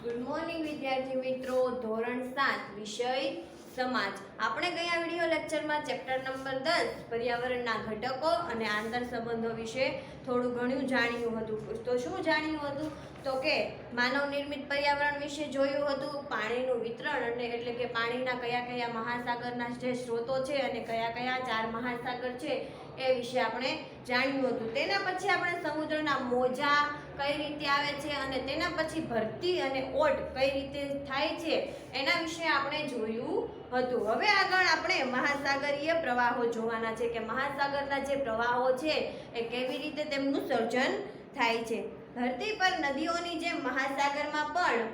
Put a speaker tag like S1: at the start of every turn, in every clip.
S1: Good morning વિદ્યાર્થી મિત્રો, ધોરણ 7 વિષય સમાજ. આપણે ગયા વિડિયો લેક્ચરમાં ચેપ્ટર નંબર 10 પર્યાવરણના ઘટકો અને આંતર સંબંધો વિશે થોડું ઘણું જાણ્યું હતું. તો શું જાણ્યું હતું? તો કે માનવ નિર્મિત પર્યાવરણ વિશે જોયું હતું, પાણીનું વિતરણ અને એટલે કે પાણીના કયા કયા મહાસાગરના જે સ્ત્રોતો છે અને કયા કયા 4 મહાસાગર છે એ વિશે આપણે જાણ્યું હતું. તેના પછી આપણે સમુદ્રના મોજા કઈ રીતે આવે છે અને તેના પછી ભરતી અને ઓટ કઈ રીતે થાય છે એના વિશે આપણે જોયું હતું. હવે આગળ આપણે મહાસાગરીય પ્રવાહો જોવાના છે કે મહાસાગરના જે પ્રવાહો છે એ કેવી રીતે તેમનું સર્જન થાય છે. ધરતી પર નદીઓની જેમ મહાસાગરમાં પણ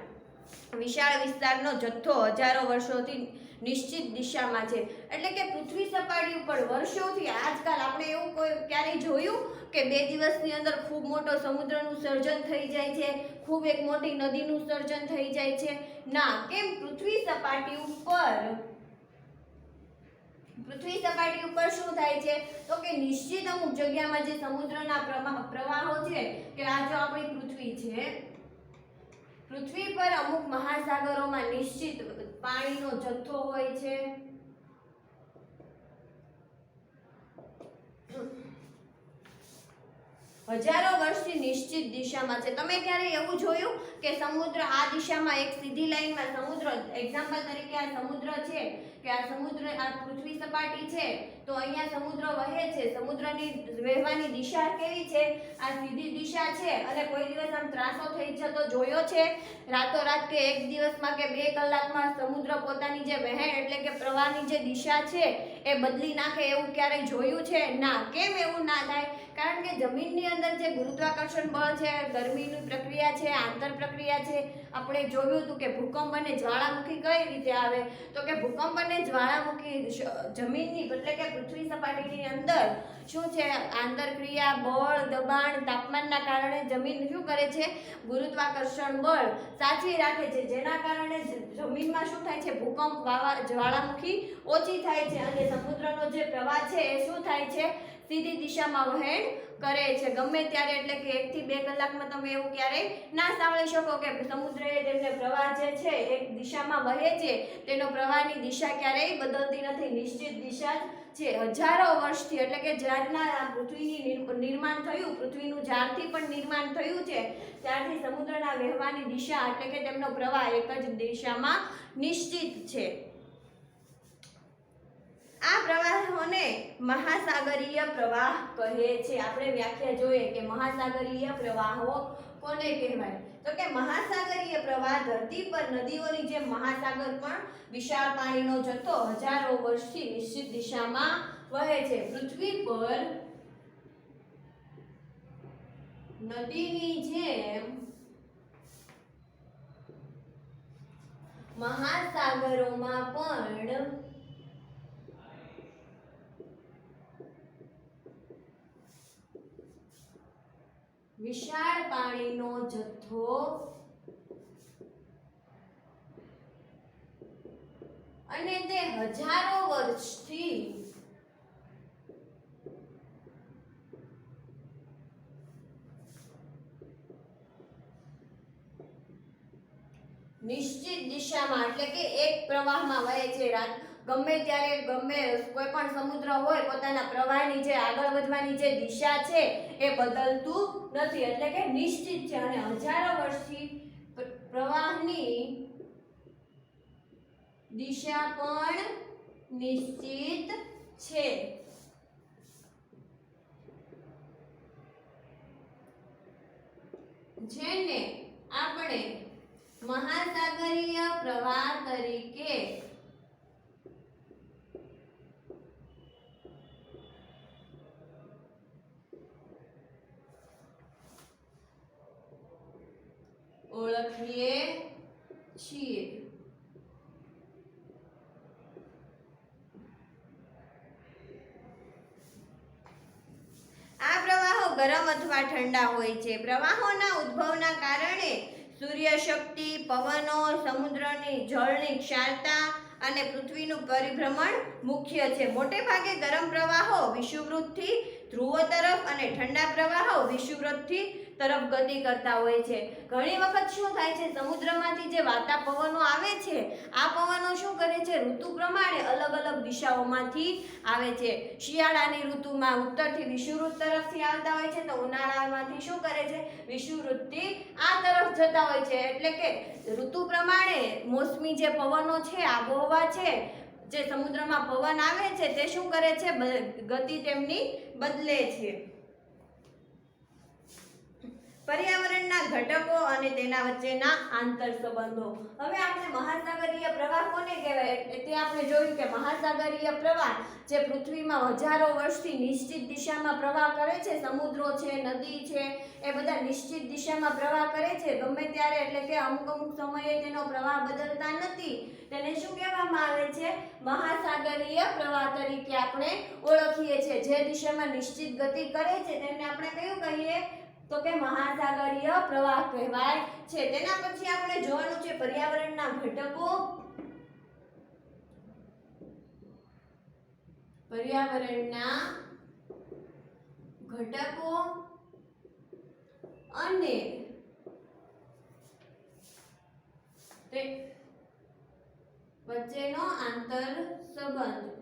S1: વિશાળ વિસ્તારનો જથ્થો હજારો વર્ષોથી નિશ્ચિત દિશામાં છે. એટલે કે પૃથ્વી સપાટી ઉપર વર્ષોથી આજકાલ આપણે એવું કોઈ ક્યારેય જોયું કે 2 દિવસની અંદર ખૂબ મોટો સમુદ્રનું સર્જન થઈ જાય છે, ખૂબ એક મોટી નદીનું સર્જન થઈ જાય છે? ના. કેમ? પૃથ્વી સપાટી ઉપર શું થાય છે? તો કે નિશ્ચિત અમુક જગ્યામાં જે સમુદ્રના પ્રવાહો છે કે આ જો આપણી પૃથ્વી છે, પૃથ્વી પર અમુક મહાસાગરોમાં નિશ્ચિત પાણીનો જથ્થો હોય છે. હજારો વર્ષથી નિશ્ચિત દિશામાં છે. તમે ક્યારે એવું જોયું કે સમુદ્ર આ દિશામાં એક સીધી લાઈનમાં સમુદ્ર, એક્ઝામ્પલ તરીકે આ સમુદ્ર છે કે આ સમુદ્ર, આ પૃથ્વી સપાટી છે તો અહીંયા સમુદ્ર વહે છે, સમુદ્રની વહેવાની દિશા કેવી છે? આ સીધી દિશા છે. અને કોઈ દિવસ આમ ત્રાસો થઈ જતો જોયો છે રાતોરાત કે એક દિવસમાં કે 2 કલાકમાં સમુદ્ર પોતાની જે વહેણ એટલે કે પ્રવાહની જે દિશા છે એ બદલી નાખે એવું ક્યારેય જોયું છે? ના. કેમ એવું ના થાય? કારણ કે જમીનની અંદર જે ગુરુત્વાકર્ષણ બળ છે, ગરમીની પ્રક્રિયા છે, આંતર પ્રક્રિયા છે. આપણે જોયું હતું કે ભૂકંપ અને જ્વાળામુખી કઈ રીતે આવે? તો કે ભૂકંપ અને જ્વાળામુખી જમીનની એટલે કે પૃથ્વી સપાટીની અંદર શું છે? આંતરક્રિયા, બળ, દબાણ, તાપમાનના કારણે જમીન શું કરે છે? ગુરુત્વાકર્ષણ બળ સાચવી રાખે છે, જેના કારણે જમીનમાં શું થાય છે? ભૂકંપ, જ્વાળામુખી ઓછી થાય છે અને સમુદ્રનો જે પ્રવાહ છે એ શું થાય છે? સીધી દિશામાં વહેણ કરે છે ગમે ત્યારે. એટલે કે 1 થી 2 કલાકમાં તમે એવું ક્યારેય ના સાંભળી શકો કે સમુદ્રએ તેમને પ્રવાહ જે છે એક દિશામાં વહે છે, તેનો પ્રવાહની દિશા ક્યારેય બદલતી નથી, નિશ્ચિત દિશા છે. હજારો વર્ષથી એટલે કે જ્યારના પૃથ્વીનું નિર્માણ થયું, પૃથ્વીનું જ્યારથી પણ નિર્માણ થયું છે ત્યારથી સમુદ્રના વહેવાની દિશા એટલે કે તેમનો પ્રવાહ એક જ દિશામાં નિશ્ચિત છે. આ પ્રવાહોને મહાસાગરીય પ્રવાહ કહે છે. આપણે વ્યાખ્યા જોઈએ કે મહાસાગરીય પ્રવાહો કોને કહેવાય? તો કે મહાસાગરીય પ્રવાહ ધરતી પર નદીઓની જેમ મહાસાગર પણ વિશાળ પાણીનો જથ્થો હજારો વર્ષથી નિશ્ચિત દિશામાં વહે છે. પૃથ્વી પર નદીની જેમ મહાસાગરોમાં પણ વિશાળ પાણીનો જથ્થો અને તે હજારો વર્ષથી નિશ્ચિત દિશામાં એટલે કે એક પ્રવાહમાં વહે છે. ગમે ત્યારે ગમે કોઈ પણ સમુદ્ર હોય પોતાના પ્રવાહની જે આગળ વધવાની જે દિશા છે એ બદલતું નથી એટલે કે નિશ્ચિત છે અને હજારો વર્ષથી પ્રવાહની દિશા પણ નિશ્ચિત છે. જેને આપણે મહાસાગરીય પ્રવાહ તરીકે ઓળખીએ છીએ. આ પ્રવાહો ગરમ અથવા ઠંડા હોય છે. પ્રવાહોના ઉદ્ભવના કારણે સૂર્ય શક્તિ, પવનો, સમુદ્રની જળની ક્ષારતા અને પૃથ્વીનું પરિભ્રમણ મુખ્ય છે. મોટે ભાગે ગરમ પ્રવાહો વિષુવવૃત્તથી ધ્રુવો તરફ અને ઠંડા પ્રવાહો વિષુવવૃત્તથી તરફ ગતિ કરતા હોય છે. ઘણી વખત શું થાય છે, સમુદ્રમાંથી જે વાતા પવનો આવે છે, આ પવનો શું કરે છે, ઋતુ પ્રમાણે અલગ અલગ દિશાઓમાંથી આવે છે. શિયાળાની ઋતુમાં ઉત્તરથી વિષુવવૃત્ત તરફથી આવતા હોય છે, તો ઉનાળામાંથી શું કરે છે, વિષુવવૃત્તથી આ તરફ જતા હોય છે. એટલે કે ઋતુ પ્રમાણે મોસમી જે પવનો છે, આબોહવા છે, જે સમુદ્રમાં પવન આવે છે, તે શું કરે છે, ગતિ તેમની બદલે છે. પર્યાવરણના ઘટકો અને તેના વચ્ચેના આંતર સંબંધો. હવે આપણે મહાસાગરીય પ્રવાહ કોને કહેવાય તે આપણે જોયું કે મહાસાગરીય પ્રવાહ જે પૃથ્વીમાં હજારો વર્ષથી નિશ્ચિત દિશામાં પ્રવાહ કરે છે, સમુદ્રો છે, નદી છે, એ બધા નિશ્ચિત દિશામાં પ્રવાહ કરે છે ગમે ત્યારે, એટલે કે અમુક અમુક સમયે તેનો પ્રવાહ બદલતા નથી. તેને શું કહેવામાં આવે છે, મહાસાગરીય પ્રવાહ તરીકે આપણે ઓળખીએ છીએ. જે દિશામાં નિશ્ચિત ગતિ કરે છે તેને આપણે કયું કહીએ, તો કે મહાસાગરીય પ્રવાહ કહેવાય છે. તેના પછી આપણે જોવાનું છે પર્યાવરણના ઘટકો. પર્યાવરણના ઘટકો અને તે વચ્ચેનો આંતર સંબંધ.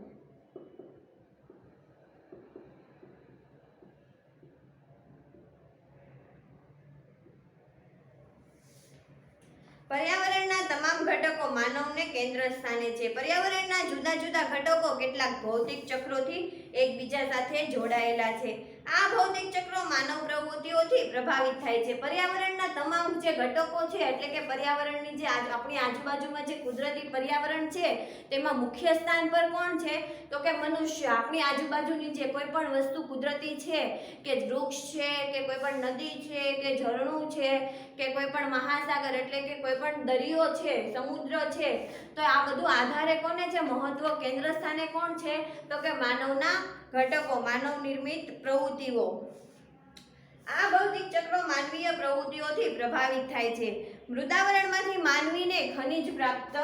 S1: પર્યાવરણના તમામ ઘટકો માનવને કેન્દ્ર સ્થાને છે. પર્યાવરણના જુદા જુદા ઘટકો કેટલાક ભૌતિક ચક્રોથી એકબીજા સાથે જોડાયેલા છે. આ ભૌતિક ચક્રો માનવ પ્રવૃત્તિઓથી પ્રભાવિત થાય છે. પર્યાવરણના તમામ જે ઘટકો છે, એટલે કે પર્યાવરણની જે આપણી આજુબાજુમાં જે કુદરતી પર્યાવરણ છે, તેમાં મુખ્ય સ્થાન પર કોણ છે, તો કે મનુષ્ય. આપણી આજુબાજુની જે કોઈ પણ વસ્તુ કુદરતી છે, કે વૃક્ષ છે, કે કોઈ પણ નદી છે, કે ઝરણું છે, કે કોઈ પણ મહાસાગર એટલે કે કોઈ પણ દરિયો છે, સમુદ્ર છે, તો આ બધું આધારે કોને છે, મહત્વ કેન્દ્ર સ્થાને કોણ છે, તો કે માનવના ઘટકો, માનવ નિર્મિત પ્રવૃત્તિઓ. આ ભૌતિક ચક્રો માનવીય પ્રવૃત્તિઓથી પ્રભાવિત થાય છે. મૃદાવરણમાંથી માનવીને ખનિજ પ્રાપ્ત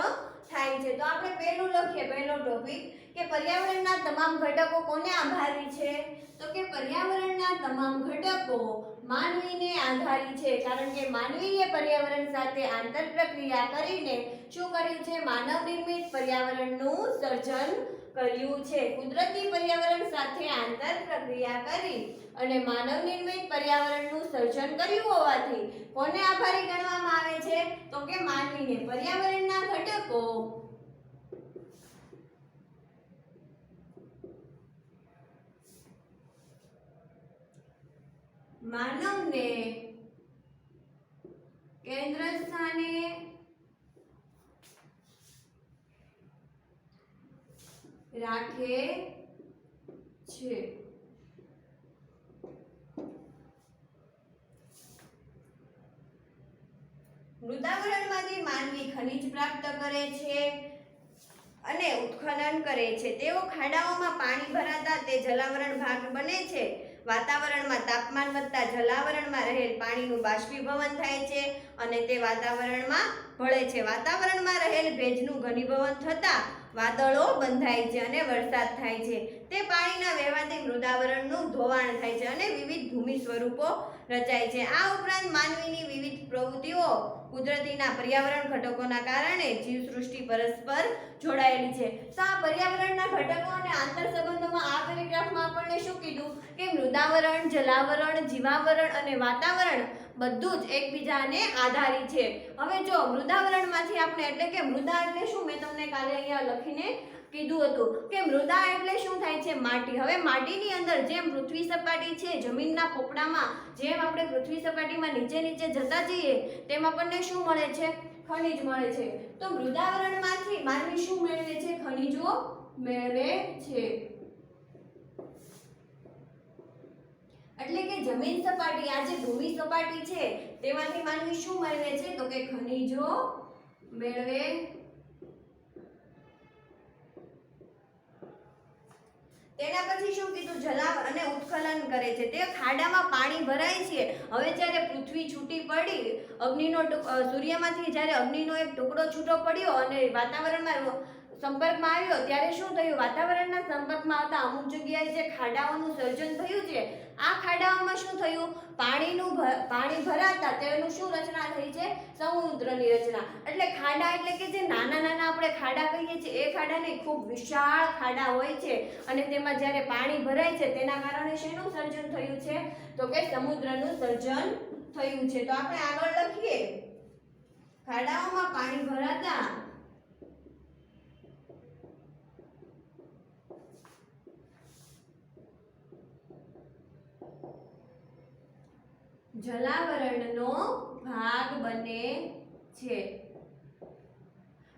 S1: થાય છે. તો આપણે પહેલું લખીએ, પહેલો ટોપિક કે પર્યાવરણના તમામ ઘટકો કોને આભારી છે, તો કે પર્યાવરણના તમામ ઘટકો માનવીને આધારી છે. કારણ કે માનવીએ પર્યાવરણ સાથે આંતર પ્રક્રિયા કરીને શું કર્યું છે, માનવ નિર્મિત પર્યાવરણનું સર્જન કર્યું છે. કુદરતી પર્યાવરણ સાથે આંતર પ્રક્રિયા કરી અને માનવ નિર્મિત પર્યાવરણનું સર્જન કર્યું હોવાથી કોને આભારી ગણવામાં આવે છે, તો કે માનવીને. પર્યાવરણના ઘટકો માનવને કેન્દ્ર સ્થાને રાખે છે. મૃદાવરણમાંથી માનવી ખનિજ પ્રાપ્ત કરે છે અને ઉત્ખનન કરે છે. તેઓ ખાડાઓમાં પાણી ભરાતા તે જલાવરણ ભાગ બને છે. વાતાવરણમાં તાપમાન વધતા જલાવરણમાં રહેલ પાણીનું બાષ્પીભવન થાય છે અને તે વાતાવરણમાં ભળે છે. વાતાવરણમાં રહેલ ભેજનું ઘનીભવન થતાં વાદળો બંધાય છે અને વરસાદ થાય છે. તે પાણીના વહેવાથી મૃદાવરણનું ધોવાણ થાય છે અને વિવિધ ભૂમિ સ્વરૂપો રચાય છે. આ ઉપરાંત માનવીની વિવિધ પ્રવૃત્તિઓ કુદરતીના પર્યાવરણ ઘટકોના કારણે જીવસૃષ્ટિ પરસ્પર જોડાયેલી છે. તો આ પર્યાવરણના ઘટકો અને આંતર સંબંધોમાં આ પેરેગ્રાફમાં આપણને શું કીધું કે મૃદાવરણ, જલાવરણ, જીવાવરણ અને વાતાવરણ બધું જ એકબીજાને આધારી છે. હવે જો મૃદાવરણમાંથી આપણે, એટલે કે મૃદા એટલે શું, મેં તમને કાલે અહીંયા લખીને કીધું હતું કે મૃદા એટલે શું થાય છે, માટી. હવે માટીની અંદર જેમ પૃથ્વી સપાટી છે, જમીનના પોપડામાં જેમ આપણે પૃથ્વી સપાટીમાં નીચે નીચે જતા જઈએ તેમ આપણને શું મળે છે, ખનિજ મળે છે. તો મૃદાવરણમાંથી માનવી શું મેળવે છે, ખનિજો મેળવે છે. એટલે કે જમીન સપાટી, આ જે ભૂમિ સપાટી છે તેમાંથી માનવી શું મેળવે છે, તો કે ખનિજો મેળવે. તેના પછી શું કીધું, જલાવ અને ઉત્ખનન કરે છે. તે ખાડામાં પાણી ભરાય છે. હવે જ્યારે પૃથ્વી છૂટી પડી, અગ્નિનો સૂર્યમાંથી જ્યારે અગ્નિનો એક ટુકડો છૂટો પડ્યો અને વાતાવરણમાં સંપર્કમાં આવ્યો ત્યારે શું થયું, વાતાવરણના સંપર્કમાં આવતા અમુક જગ્યાએ જે ખાડાઓનું સર્જન થયું છે, આ ખાડાઓમાં શું થયું, પાણી ભરાતા તેનું શું રચના થઈ છે, સમુદ્રની રચના. એટલે ખાડા એટલે કે જે નાના નાના આપણે ખાડા કહીએ છીએ એ ખાડા નહીં, ખૂબ વિશાળ ખાડા હોય છે અને તેમાં જ્યારે પાણી ભરાય છે તેના કારણે શેનું સર્જન થયું છે, તો કે સમુદ્રનું સર્જન થયું છે. તો આપણે આગળ લખીએ, ખાડાઓમાં પાણી ભરાતા જલાવરણનો ભાગ બને છે.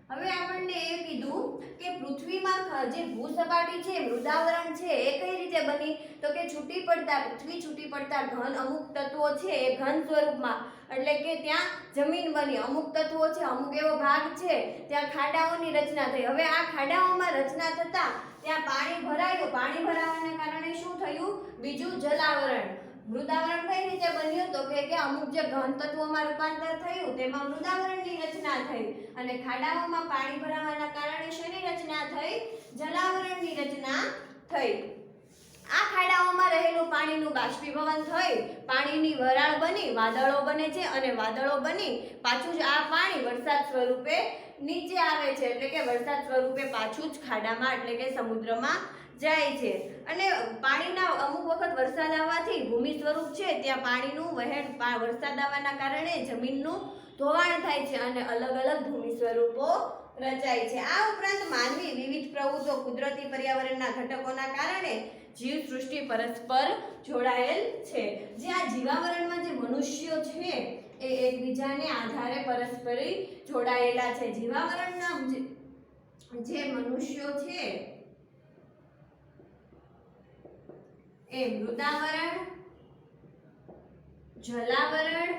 S1: હવે આપણને એ કીધું કે પૃથ્વીમાં જે ભૂસપાટી છે, મૃદાવરણ છે, એ કઈ રીતે બની, તો કે પૃથ્વી છૂટી પડતા ઘન અમુક તત્વો છે એ ઘન સ્વરૂપમાં, એટલે કે ત્યાં જમીન બની, અમુક તત્વો છે, અમુક એવો ભાગ છે ત્યાં ખાડાઓની રચના થઈ. હવે આ ખાડાઓમાં રચના થતા ત્યાં પાણી ભરાયું, પાણી ભરાવાના કારણે શું થયું, બીજું જલાવરણ. મૃદાવરણ કઈ રીતે બન્યું, તો કે અમુક જે ઘન તત્વોમાં રૂપાંતર થયું તેમાં મૃદાવરણની રચના થઈ અને ખાડાઓમાં પાણી ભરાવાના કારણે શેની રચના થઈ, જલાવરણની રચના થઈ. આ ખાડાઓમાં રહેલું પાણીનું બાષ્પીભવન થઈ પાણીની વરાળ બની વાદળો બને છે અને વાદળો બની પાછું જ આ પાણી વરસાદ સ્વરૂપે નીચે આવે છે, એટલે કે વરસાદ સ્વરૂપે પાછું જ ખાડામાં એટલે કે સમુદ્રમાં જાય છે. અને પાણીના અમુક વખત વરસાદ આવવાથી ભૂમિ સ્વરૂપ છે ત્યાં પાણીનું વહેણ, વરસાદ આવવાના કારણે જમીનનું ધોવાણ થાય છે અને અલગ અલગ ભૂમિ સ્વરૂપો રચાય છે. આ ઉપરાંત માનવી વિવિધ પ્રવૃત્તિઓ, કુદરતી પર્યાવરણના ઘટકોના કારણે જીવ સૃષ્ટિ પરસ્પર જોડાયેલ છે. જે આ જીવાવરણમાં જે મનુષ્યો છે એ એકબીજાને આધારે પરસ્પર જોડાયેલા છે. જીવાવરણના જે મનુષ્યો છે એ મૃદાવરણ, જલાવરણ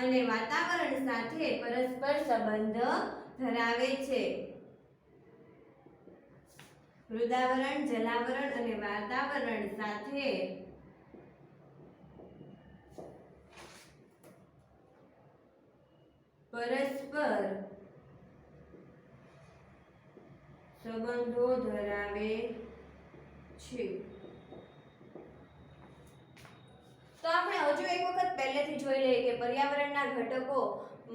S1: અને વાતાવરણ સાથે પરસ્પર સંબંધ ધરાવે છે. મૃદાવરણ, જલાવરણ અને વાતાવરણ સાથે પરસ્પર સંબંધો ધરાવે છે. તો આપણે હજુ એક વખત પહેલેથી જોઈ લઈએ કે પર્યાવરણના ઘટકો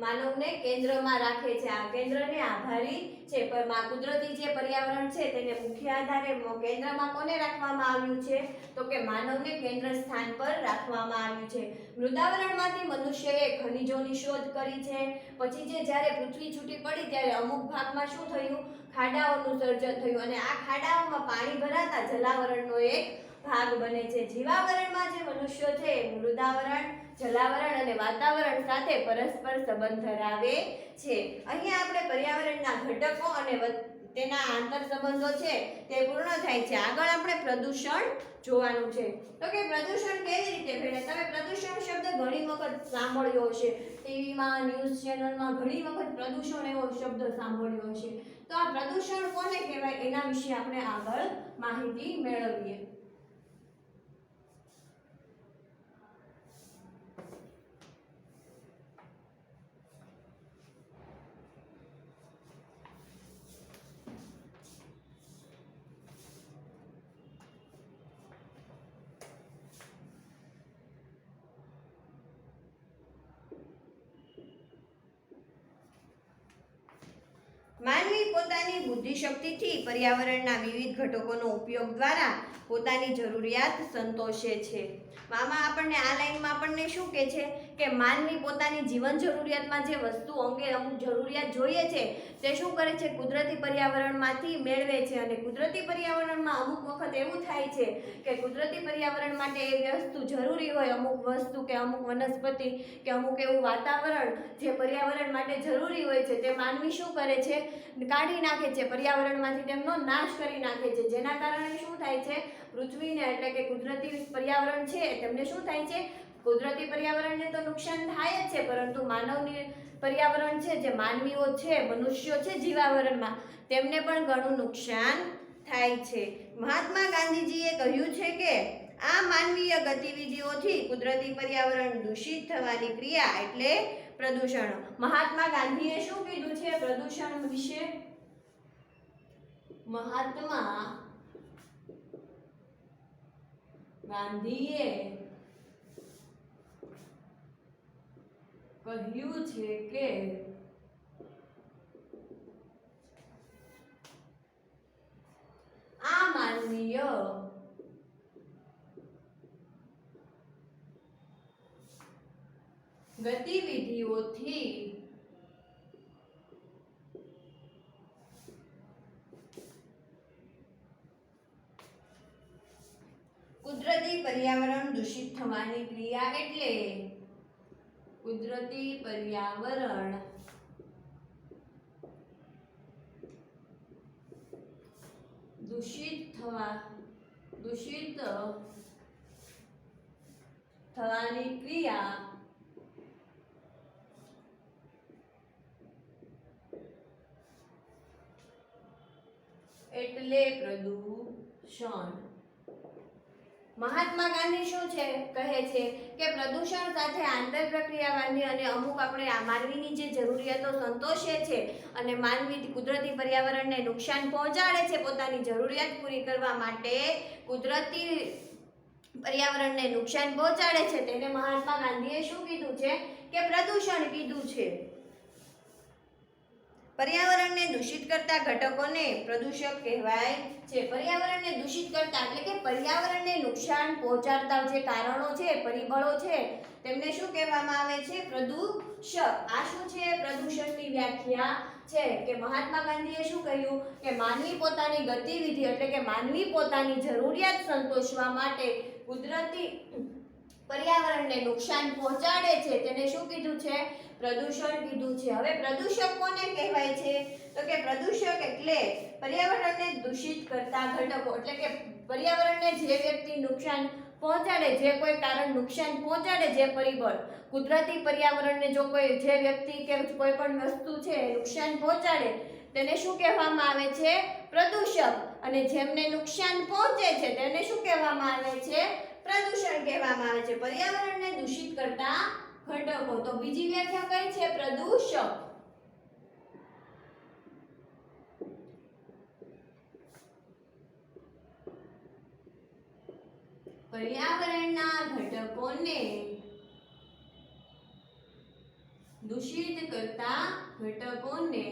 S1: માનવને કેન્દ્રમાં રાખે છે, આ કેન્દ્રને આભારી છે. પણ કુદરતી જે પર્યાવરણ છે તેને મુખ્ય આધારે કેન્દ્રમાં કોને રાખવામાં આવ્યું છે, તો કે માનવને કેન્દ્ર સ્થાન પર રાખવામાં આવ્યું છે. મૃદાવરણમાંથી મનુષ્યએ ખનિજોની શોધ કરી છે. પછી જ્યારે પૃથ્વી છૂટી પડી ત્યારે અમુક ભાગમાં શું થયું, ખાડાઓનું સર્જન થયું અને આ ખાડાઓમાં પાણી ભરાતા જલાવરણનો એક ભાગ બને છે. જીવાવરણમાં જે મનુષ્યો છે મૃદાવરણ, જલાવરણ અને વાતાવરણ સાથે પરસ્પર સંબંધ ધરાવે છે. અહીંયા આપણે પર્યાવરણના ઘટકો અને તેના આંતર સંબંધો છે તે પૂર્ણ થાય છે. આગળ આપણે પ્રદૂષણ જોવાનું છે. તો કે પ્રદૂષણ કેવી રીતે ફેલાય, તમે પ્રદૂષણ શબ્દ ઘણી વખત સાંભળ્યો હશે, ટીવીમાં, ન્યૂઝ ચેનલમાં ઘણી વખત પ્રદૂષણ એવો શબ્દ સાંભળ્યો હશે. તો આ પ્રદૂષણ કોને કહેવાય એના વિશે આપણે આગળ માહિતી મેળવીએ. માનવી પોતાની બુદ્ધિશક્તિથી પર્યાવરણના વિવિધ ઘટકોનો ઉપયોગ દ્વારા પોતાની જરૂરિયાત સંતોષે છે. આમાં આપણને આ લાઈનમાં આપણને શું કહે છે કે માનવી પોતાની જીવન જરૂરિયાતમાં જે વસ્તુ અંગે અમુક જરૂરિયાત જોઈએ છે તે શું કરે છે, કુદરતી પર્યાવરણમાંથી મેળવે છે. અને કુદરતી પર્યાવરણમાં અમુક વખત એવું થાય છે કે કુદરતી પર્યાવરણ માટે એ વસ્તુ જરૂરી હોય, અમુક વસ્તુ કે અમુક વનસ્પતિ કે અમુક એવું વાતાવરણ જે પર્યાવરણ માટે જરૂરી હોય છે તે માનવી શું કરે છે, કાઢી નાખે છે, પર્યાવરણમાંથી તેમનો નાશ કરી નાખે છે. જેના કારણે શું થાય છે, પૃથ્વીને એટલે કે કુદરતી પર્યાવરણ છે તેમને શું થાય છે, કુદરતી પર્યાવરણને તો નુકસાન થાય જ છે પરંતુ માનવની પર્યાવરણ છે, જે માનવીઓ છે, મનુષ્યો છે જીવાવરણમાં, તેમને પણ ઘણું નુકસાન થાય છે. મહાત્મા ગાંધીજીએ કહ્યું છે કે આ માનવીય ગતિવિધિઓથી કુદરતી પર્યાવરણ દૂષિત થવાની ક્રિયા એટલે પ્રદૂષણ. મહાત્મા ગાંધીએ શું કીધું છે પ્રદૂષણ વિશે? મહાત્મા ગાંધીએ કહ્યું છે કે આ માનવીય ગતિવિધિઓથી કુદરતી પર્યાવરણ દૂષિત થવાની ક્રિયા એટલે કુદરતી પર્યાવરણ દૂષિત થવાની ક્રિયા એટલે પ્રદૂષણ. મહાત્મા ગાંધી શું છે કહે છે કે પ્રદૂષણ સાથે આંતર પ્રક્રિયાવાદી અને અમુક આપણે આ માનવીની જે જરૂરિયાતો સંતોષે છે અને માનવી કુદરતી પર્યાવરણને નુકસાન પહોંચાડે છે પોતાની જરૂરિયાત પૂરી કરવા માટે કુદરતી પર્યાવરણને નુકસાન પહોંચાડે છે તેને મહાત્મા ગાંધીએ શું કીધું છે કે પ્રદૂષણ કીધું છે. પર્યાવરણને દૂષિત કરતા ઘટકોને પ્રદૂષક કહેવાય છે. પર્યાવરણને દૂષિત કરતા એટલે કે પર્યાવરણને નુકસાન પહોંચાડતા જે કારણો છે પરિબળો છે તેમને શું કહેવામાં આવે છે પ્રદૂષક. આ શું છે પ્રદૂષણની વ્યાખ્યા છે કે મહાત્મા ગાંધીએ શું કહ્યું કે માનવી પોતાની ગતિવિધિ એટલે કે માનવી પોતાની જરૂરિયાત સંતોષવા માટે કુદરતી પર્યાવરણને નુકસાન પહોંચાડે છે તેને શું કીધું છે પ્રદૂષણ કીધું છે. હવે પ્રદૂષક કોને કહેવાય છે તો કે પ્રદૂષક એટલે પર્યાવરણને દૂષિત કરતા ઘટકો એટલે કે પર્યાવરણને જે વ્યક્તિ નુકસાન પહોંચાડે જે કોઈ કારણ નુકસાન પહોંચાડે જે પરિબળ કુદરતી પર્યાવરણને જો કોઈ જે વ્યક્તિ કે કોઈ પણ વસ્તુ છે નુકસાન પહોંચાડે તેને શું કહેવામાં આવે છે પ્રદૂષક. અને જેમને નુકસાન પહોંચે છે તેને શું કહેવામાં આવે છે પ્રદૂષણ કહેવામાં આવે છે. પર્યાવરણને દૂષિત કરતા ઘટકો. તો બીજી વ્યાખ્યા કઈ છે પ્રદૂષક. પર્યાવરણના ઘટકોને દૂષિત કરતા ઘટકોને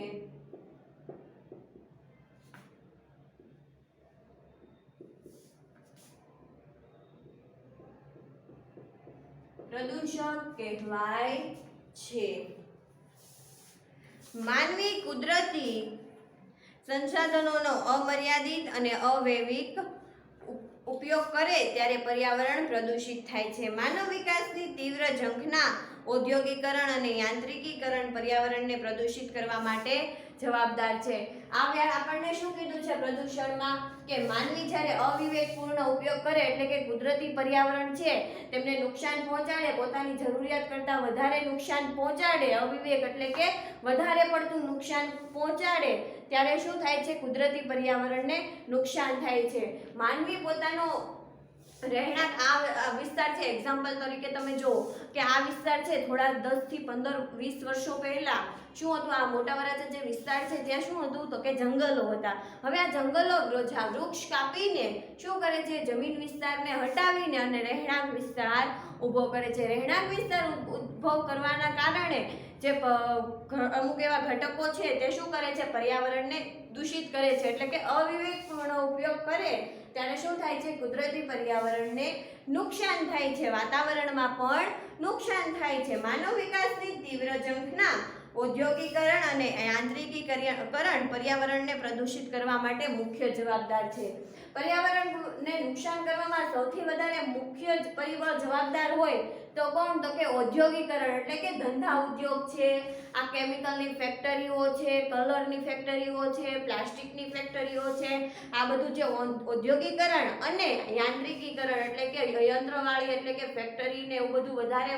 S1: પ્રદૂષક કહેવાય છે. માનવી કુદરતી સંસાધનોનો અમર્યાદિત અને અવૈવિક ઉપયોગ કરે ત્યારે પર્યાવરણ પ્રદૂષિત થાય છે. માનવ વિકાસની તીવ્ર ઝંખના ઔદ્યોગિકરણ અને યાંત્રિકીકરણ પર્યાવરણને પ્રદૂષિત કરવા માટે જવાબદાર છે. આપણને શું કીધું છે પ્રદૂષણમાં કે માનવી જ્યારે અવિવેકપૂર્ણ ઉપયોગ કરે એટલે કે કુદરતી પર્યાવરણ છે તેમને નુકસાન પહોંચાડે પોતાની જરૂરિયાત કરતાં વધારે નુકસાન પહોંચાડે અવિવેક એટલે કે વધારે પડતું નુકસાન પહોંચાડે ત્યારે શું થાય છે કુદરતી પર્યાવરણને નુકસાન થાય છે. માનવી પોતાનો રહેણાંક આ વિસ્તાર છે એક્ઝામ્પલ તરીકે તમે જુઓ કે આ વિસ્તાર છે થોડા 10 થી 15-20 વર્ષો પહેલા શું હતું આ મોટા વરાછા જે વિસ્તાર છે ત્યાં શું હતું તો કે જંગલો હતા. હવે આ જંગલો વૃક્ષ કાપીને શું કરે છે જમીન વિસ્તારને હટાવીને અને રહેણાંક વિસ્તાર ઊભો કરે છે. રહેણાંક વિસ્તાર ઊભો કરવાના કારણે જે અમુક એવા ઘટકો છે તે શું કરે છે પર્યાવરણને દૂષિત કરે છે એટલે કે અવિવેકપૂર્ણ ઉપયોગ કરે ત્યારે શું થાય છે કુદરતી પર્યાવરણને નુકસાન થાય છે વાતાવરણમાં પણ નુકસાન થાય છે. માનવ વિકાસની તીવ્ર ઝંખના ઔદ્યોગિકરણ અને યાંત્રિકીકરણ પર્યાવરણને પ્રદૂષિત કરવા માટે મુખ્ય જવાબદાર છે. પર્યાવરણને નુકસાન કરવામાં સૌથી વધારે મુખ્ય પરિબળ જવાબદાર હોય તો કોણ તો કે ઔદ્યોગિકરણ એટલે કે ધંધા ઉદ્યોગ છે આ કેમિકલની ફેક્ટરીઓ છે કલરની ફેક્ટરીઓ છે પ્લાસ્ટિકની ફેક્ટરીઓ છે આ બધું જે ઔદ્યોગિકરણ અને યાંત્રિકીકરણ એટલે કે યંત્રવાળી એટલે કે ફેક્ટરી ને એવું બધું વધારે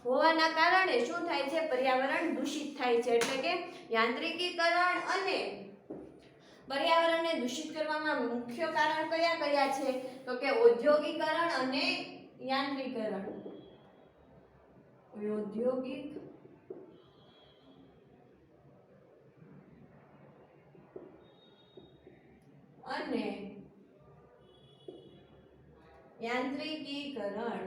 S1: હોવાના કારણે શું થાય છે પર્યાવરણ દૂષિત થાય છે. એટલે કે યાંત્રિકીકરણ અને પર્યાવરણને દૂષિત કરવામાં મુખ્ય કારણ કયા કયા છે તો કે ઔદ્યોગિકરણ અને યાંત્રિકીકરણ. ઔદ્યોગિક યાંત્રિકીકરણ.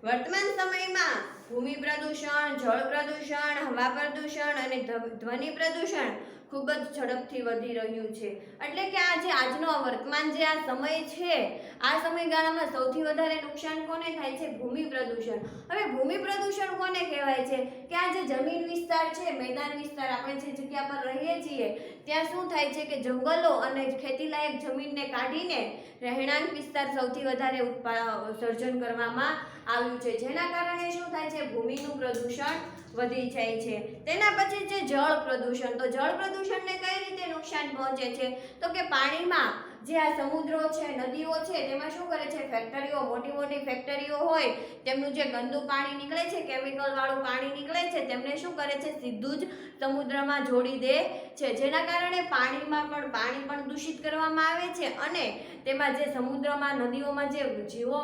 S1: વર્તમાન સમયમાં ભૂમિ પ્રદૂષણ, જળ પ્રદૂષણ, હવા પ્રદૂષણ અને ધ્વનિ પ્રદૂષણ ખૂબ જ ઝડપથી વધી રહ્યું છે. એટલે કે આજનો વર્તમાન જે આ સમય છે, આ સમયગાળામાં સૌથી વધારે નુકસાન કોને થાય છે? ભૂમિ પ્રદૂષણ. હવે ભૂમિ પ્રદૂષણ કોને કહેવાય છે? કે આ જે જમીન વિસ્તાર છે, મેદાન વિસ્તાર, આપણે જે જગ્યા પર રહીએ છીએ ત્યાં શું થાય છે કે જંગલો અને ખેતીલાયક જમીનને કાઢીને રહેણાંક વિસ્તાર સૌથી વધારે સર્જન કરવામાં આવ્યું છે, જેના કારણે શું થાય છે? ભૂમિનું પ્રદૂષણ વધી જાય છે. તેના પછી છે જળ પ્રદૂષણ. તો જળ પ્રદૂષણને કઈ રીતે નુકસાન પહોંચે છે? તો કે પાણીમાં જે આ સમુદ્રો છે, નદીઓ છે, તેમાં શું કરે છે? ફેક્ટરીઓ, મોટી મોટી ફેક્ટરીઓ હોય, તેમનું જે ગંદુ પાણી નીકળે છે, કેમિકલ વાળું પાણી નીકળે છે, તેમને શું કરે છે? સીધું જ સમુદ્રમાં જોડી દે છે, જેના કારણે પાણી પણ દૂષિત કરવામાં આવે છે અને તેમાં જે સમુદ્રમાં, નદીઓમાં જે જીવો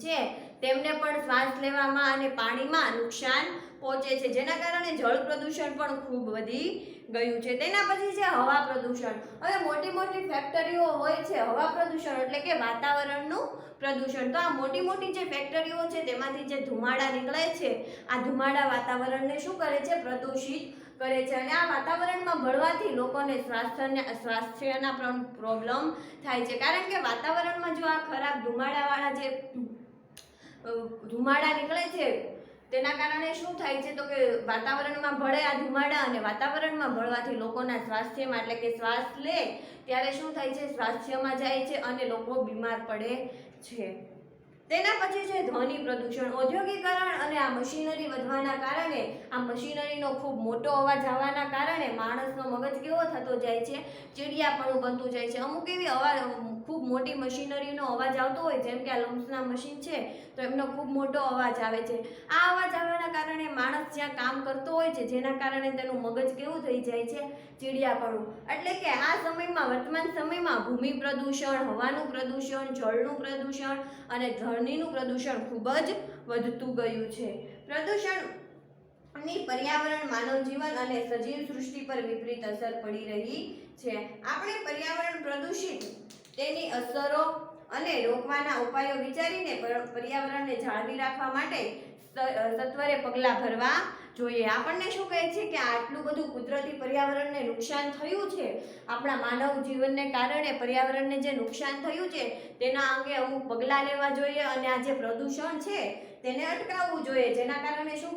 S1: છે તેમને પણ શ્વાસ લેવામાં અને પાણીમાં નુકસાન પહોંચે છે, જેના કારણે જળ પ્રદૂષણ પણ ખૂબ વધી ગયું છે. તેના પછી છે હવા પ્રદૂષણ. હવે મોટી મોટી ફેક્ટરીઓ હોય છે, હવા પ્રદૂષણ એટલે કે વાતાવરણનું પ્રદૂષણ. તો આ મોટી મોટી જે ફેક્ટરીઓ છે તેમાંથી જે ધુમાડા નીકળે છે, આ ધુમાડા વાતાવરણને શું કરે છે? પ્રદૂષિત કરે છે અને આ વાતાવરણમાં ભળવાથી લોકોને સ્વાસ્થ્યના પણ પ્રોબ્લેમ થાય છે, કારણ કે વાતાવરણમાં જો આ ખરાબ ધુમાડાવાળા જે ધુમાડા નીકળે છે તેના કારણે શું થાય છે? તો કે વાતાવરણમાં ભળે આ ધુમાડા અને વાતાવરણમાં ભળવાથી લોકોના સ્વાસ્થ્યમાં, એટલે કે શ્વાસ લે ત્યારે શું થાય છે? સ્વાસ્થ્યમાં જાય છે અને લોકો બીમાર પડે છે. તેના પછી છે ધ્વનિ પ્રદૂષણ. ઔદ્યોગિકરણ અને આ મશીનરી વધવાના કારણે, આ મશીનરીનો ખૂબ મોટો અવાજ આવવાના કારણે માણસનો મગજ કેવો થતો જાય છે? ચીડિયાપણું બનતું જાય છે. અમુક એવી ખૂબ મોટી મશીનરીનો અવાજ આવતો હોય, જેમ કે આ લમ્સના મશીન છે તો એમનો ખૂબ મોટો અવાજ આવે છે. આ અવાજ આવવાના કારણે માણસ જ્યાં કામ કરતો હોય છે, જેના કારણે તેનું મગજ કેવું થઈ જાય છે? ચીડિયાપણું. એટલે કે આ સમયમાં, વર્તમાન સમયમાં ભૂમિ પ્રદૂષણ, હવાનું પ્રદૂષણ, જળનું પ્રદૂષણ અને ધ્વનિનું પ્રદૂષણ ખૂબ જ વધતું ગયું છે. પ્રદૂષણની પર્યાવરણ, માનવ જીવન અને સજીવ સૃષ્ટિ પર વિપરીત અસર પડી રહી છે. આપણે પર્યાવરણ પ્રદૂષિત, તેની અસરો અને રોકવાના ઉપાયો વિચારીને પર્યાવરણને જાળવી રાખવા માટે સત્વરે પગલાં ભરવા જોઈએ. આપણને શું કહે છે કે આટલું બધું કુદરતી પર્યાવરણને નુકસાન થયું છે, આપણા માનવ જીવનને કારણે પર્યાવરણને જે નુકસાન થયું છે તેના અંગે અમુક પગલાં લેવા જોઈએ અને આ જે પ્રદૂષણ છે તેને અટકાવવું જોઈએ, જેના કારણે શું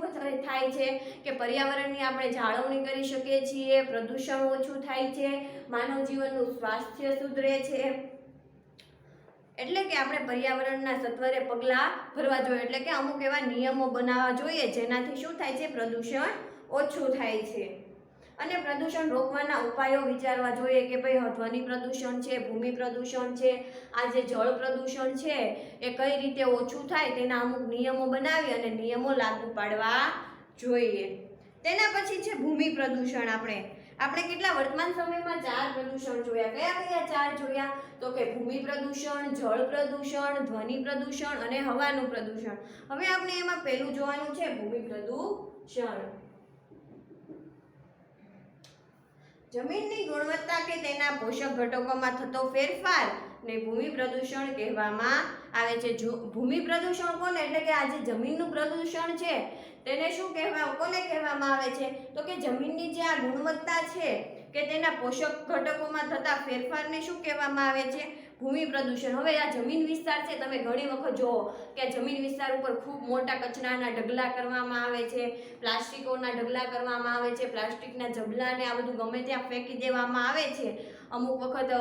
S1: થાય છે કે પર્યાવરણની આપણે જાળવણી કરી શકીએ છીએ, પ્રદૂષણ ઓછું થાય છે, માનવ જીવનનું સ્વાસ્થ્ય સુધરે છે. એટલે કે આપણે પર્યાવરણના સત્વરે પગલાં ભરવા જોઈએ, એટલે કે અમુક એવા નિયમો બનાવવા જોઈએ જેનાથી શું થાય છે? પ્રદૂષણ ઓછું થાય છે. અને પ્રદૂષણ રોકવાના ઉપાયો વિચારવા જોઈએ કે ભાઈ ધ્વનિ પ્રદૂષણ છે, ભૂમિ પ્રદૂષણ છે, આ જે જળ પ્રદૂષણ છે એ કઈ રીતે ઓછું થાય તેના અમુક નિયમો બનાવી અને નિયમો લાગુ પાડવા જોઈએ. તેના પછી છે ભૂમિ પ્રદૂષણ. આપણે કેટલા વર્તમાન સમયમાં 4 પ્રદૂષણ જોયા. કયા 4 જોયા? તો કે ભૂમિ પ્રદૂષણ, જળ પ્રદૂષણ, ધ્વનિ પ્રદૂષણ અને હવાનું પ્રદૂષણ. હવે આપણે એમાં પહેલું જોવાનું છે ભૂમિ પ્રદૂષણ. જમીનની ગુણવત્તા કે તેના પોષક ઘટકોમાં થતો ફેરફાર ને ભૂમિ પ્રદૂષણ કહેવામાં આવે છે. ભૂમિ પ્રદૂષણ કોને? એટલે કે આ જે જમીનનું પ્રદૂષણ છે તેને શું કોને કહેવામાં આવે છે? તો કે જમીનની જે આ ગુણવત્તા છે કે તેના પોષક ઘટકોમાં થતા ફેરફારને શું કહેવામાં આવે છે? ભૂમિ પ્રદૂષણ. હવે આ જમીન વિસ્તાર છે, તમે ઘણી વખત જોવો કે જમીન વિસ્તાર ઉપર ખૂબ મોટા કચરાના ઢગલા કરવામાં આવે છે, પ્લાસ્ટિકોના ઢગલા કરવામાં આવે છે, પ્લાસ્ટિકના જબલાને આ બધું ગમે ત્યાં ફેંકી દેવામાં આવે છે. અમુક વખત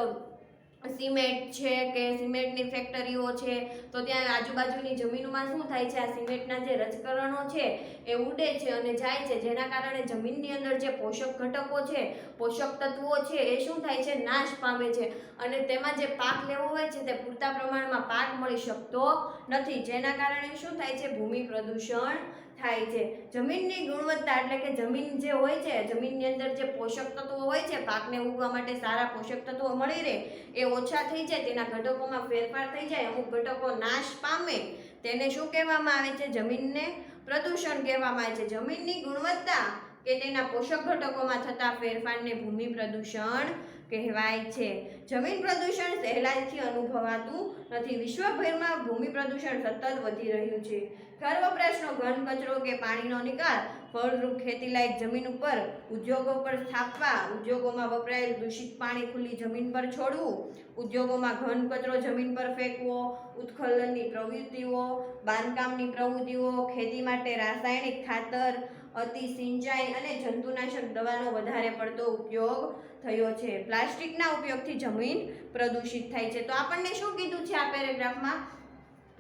S1: સિમેન્ટ છે કે સિમેન્ટની ફેક્ટરીઓ છે તો ત્યાં આજુબાજુની જમીનમાં શું થાય છે? આ સિમેન્ટના જે રજકરણો છે એ ઉડે છે અને જાય છે, જેના કારણે જમીનની અંદર જે પોષક ઘટકો છે, પોષક તત્વો છે એ શું થાય છે? નાશ પામે છે અને તેમાં જે પાક લેવો હોય છે તે પૂરતા પ્રમાણમાં પાક મળી શકતો નથી, જેના કારણે શું થાય છે? ભૂમિ પ્રદૂષણ થાય છે. જમીનની ગુણવત્તા એટલે કે જમીન જે હોય છે, જમીનની અંદર જે પોષક તત્વો હોય છે, પાકને ઉગવા માટે સારા પોષક તત્વો મળી રહે એ ઓછા થઈ જાય, તેના ઘટકોમાં ફેરફાર થઈ જાય, અમુક ઘટકો નાશ પામે, તેને શું કહેવામાં આવે છે? જમીનને પ્રદૂષણ કહેવામાં આવે છે. જમીનની ગુણવત્તા કે તેના પોષક ઘટકોમાં થતા ફેરફારને ભૂમિ પ્રદૂષણ કહેવાય છે. જમીન પ્રદૂષણ સહેલાઈથી અનુભવાતું નથી. વિશ્વભરમાં ભૂમિ પ્રદૂષણ સતત વધી રહ્યું છે. ઘર વપરાશનો ઘન કચરો કે પાણીનો નિકાલ, ફળદ્રુપ ખેતીલાયક જમીન ઉપર ઉદ્યોગો પર સ્થાપવા, ઉદ્યોગોમાં વપરાયેલ દૂષિત પાણી ખુલ્લી જમીન પર છોડવું, ઉદ્યોગોમાં ઘન કચરો જમીન પર ફેંકવો, ઉત્ખનનની પ્રવૃત્તિઓ, બાંધકામની પ્રવૃત્તિઓ, ખેતી માટે રાસાયણિક ખાતર, અતિ સિંચાઈ અને જંતુનાશક દવાનો વધારે પડતો ઉપયોગ થયો છે. પ્લાસ્ટિકના ઉપયોગથી જમીન પ્રદૂષિત થાય છે. તો આપણને શું કીધું છે આ પેરેગ્રાફમાં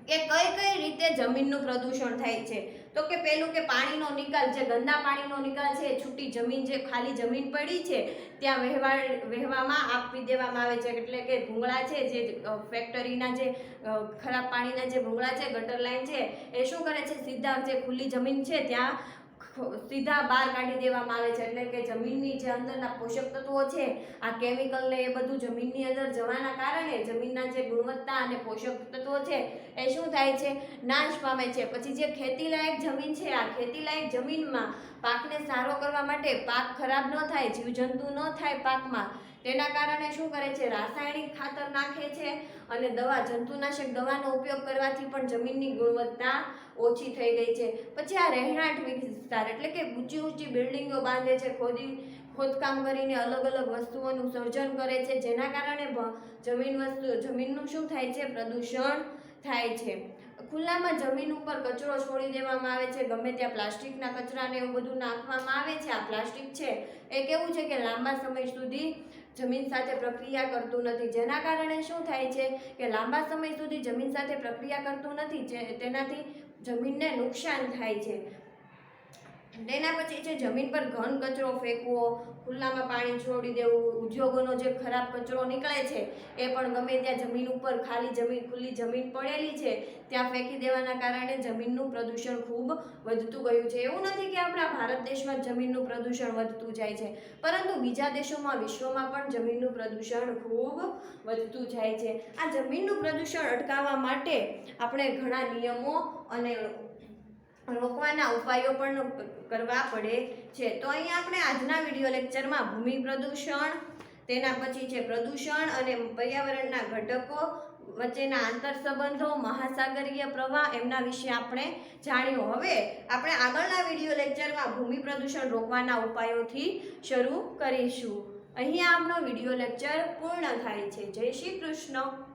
S1: કે કઈ કઈ રીતે જમીનનું પ્રદૂષણ થાય છે? તો કે પહેલું કે પાણીનો નિકાલ, જે ગંદા પાણીનો નિકાલ છે, છૂટી જમીન, જે ખાલી જમીન પડી છે ત્યાં વહેવામાં આપી દેવામાં આવે છે. એટલે કે ભૂંગળા છે, જે ફેક્ટરીના જે ખરાબ પાણીના જે ભૂંગળા છે, ગટર લાઈન છે, એ શું કરે છે, સીધા જે ખુલ્લી જમીન છે ત્યાં સીધા બહાર કાઢી દેવામાં આવે છે. એટલે કે જમીનની જે અંદરના પોષક તત્વો છે, આ કેમિકલ ને એ બધું જમીનની અંદર જવાના કારણે જમીનના જે ગુણવત્તા અને પોષક તત્વો છે એ શું થાય છે, નાશ પામે છે. પછી જે ખેતીલાયક જમીન છે, આ ખેતીલાયક જમીનમાં પાકને સારો કરવા માટે, પાક ખરાબ ન થાય, જીવજંતુ ન થાય પાકમાં, તેના કારણે શું કરે છે, રાસાયણિક ખાતર નાખે છે અને જંતુનાશક દવાનો ઉપયોગ કરવાથી પણ જમીનની ગુણવત્તા ઓછી થઈ ગઈ છે. પછી આ રહેણાંક વિસ્તાર, એટલે કે ઊંચી ઊંચી બિલ્ડિંગો બાંધે છે, ખોદકામ કરીને અલગ અલગ વસ્તુઓનું સર્જન કરે છે, જેના કારણે જમીનનું શું થાય છે, પ્રદૂષણ થાય છે. ખુલ્લામાં જમીન ઉપર કચરો છોડી દેવામાં આવે છે, ગમે ત્યાં પ્લાસ્ટિકના કચરાને એવું બધું નાખવામાં આવે છે. આ પ્લાસ્ટિક છે એ કેવું છે કે લાંબા સમય સુધી જમીન સાથે પ્રક્રિયા કરતું નથી, જેના કારણે શું થાય છે કે લાંબા સમય સુધી જમીન સાથે પ્રક્રિયા કરતું નથી, તેનાથી જમીનને નુકસાન થાય છે. તેના પછી છે જમીન પર ઘન કચરો ફેંકવો, ખુલ્લામાં પાણી છોડી દેવું, ઉદ્યોગોનો જે ખરાબ કચરો નીકળે છે એ પણ ગમે ત્યાં જમીન ઉપર ખુલ્લી જમીન પડેલી છે ત્યાં ફેંકી દેવાના કારણે જમીનનું પ્રદૂષણ ખૂબ વધતું ગયું છે. એવું નથી કે આપણા ભારત દેશમાં જમીનનું પ્રદૂષણ વધતું જાય છે, પરંતુ બીજા દેશોમાં, વિશ્વમાં પણ જમીનનું પ્રદૂષણ ખૂબ વધતું જાય છે. આ જમીનનું પ્રદૂષણ અટકાવવા માટે આપણે ઘણા નિયમો અને રોકવાના ઉપાયો પણ કરવા પડે છે. તો અહીંયા આપણે આજના વિડીયો લેક્ચરમાં ભૂમિ પ્રદૂષણ, તેના પછી છે પ્રદૂષણ અને પર્યાવરણના ઘટકો વચ્ચેના આંતર સંબંધો, મહાસાગરીય પ્રવાહ, એમના વિશે આપણે જાણ્યું. હવે આપણે આગળના વિડીયો લેક્ચરમાં ભૂમિ પ્રદૂષણ રોકવાના ઉપાયોથી શરૂ કરીશું. અહીંયા આપણો વિડીયો લેક્ચર પૂર્ણ થાય છે. જય શ્રી કૃષ્ણ.